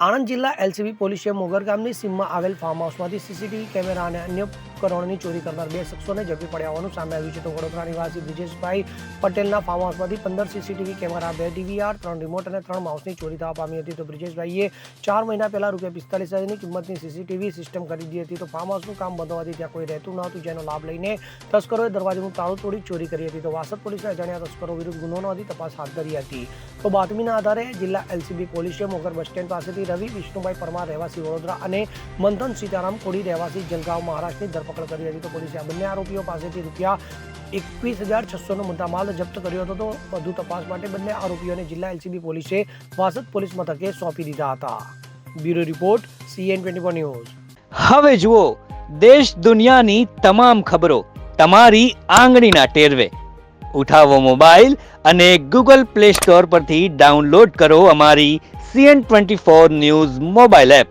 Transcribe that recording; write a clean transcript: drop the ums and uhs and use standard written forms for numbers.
આણંદ જિલ્લા એલસીબી પોલીસે મોગર ગામની સીમમાં આવેલ ફાર્મ હાઉસમાંથી સીસીટીવી કેમેરા અને અન્ય ઉપકરણોની ચોરી કરનાર 2 શખ્સોને ઝડપી પડ્યા હોવાનું સામે આવ્યું છે. તો વડોદરા નિવાસી બ્રિજેશભાઈ પટેલના ફાર્મ હાઉસમાંથી 15 સીસીટીવી કેમેરા, 2 ડીવીઆર, 3 રિમોટ અને 3 માઉસની ચોરી થવા પામી હતી. તો બ્રિજેશભાઈએ 4 મહિના પહેલા ₹45,000ની કિંમતની સીસીટીવી સિસ્ટમ ખરીદી હતી. તો ફાર્મ હાઉસનું કામ બંધ હોવાથી ત્યાં કોઈ રહેતું ન હતું, જેનો લાભ લઈને તસ્કરોએ દરવાજાનું તાળું તોડી ચોરી કરી હતી. તો વાસદ પોલીસે અજાણ્યા તસ્કરો વિરુદ્ધ ગુનો નોંધી તપાસ હાથ ધરી હતી. તો બાતમીના આધારે જિલ્લા એલસીબી પોલીસે મોગર બસ સ્ટેન્ડ પાસેથી રવિ વિષ્ણુભાઈ પરમાર રહેવાસી વડોદરા અને મંથન સીતારામ કોડી રહેવાસી જલગાંવ મહારાષ્ટ્રની ધરપકડ કરી હતી. તો પોલીસે આ બંને આરોપીઓ પાસેથી ₹21,600નો મુદ્દામાલ જપ્ત કર્યો હતો. તો વધુ તપાસ માટે બંને આરોપીઓને જિલ્લા એલસીબી પોલીસે વાસદ પોલીસ મથકે સોંપી દીધા હતા. Bureau report CN24 news. હવે જુઓ દેશ દુનિયાની તમામ ખબરો તમારી આંગળીના ટેરવે. ઉઠાવો મોબાઈલ અને Google Play Store પરથી ડાઉનલોડ કરો અમારી CN24 ન્યૂઝ મોબાઈલ એપ.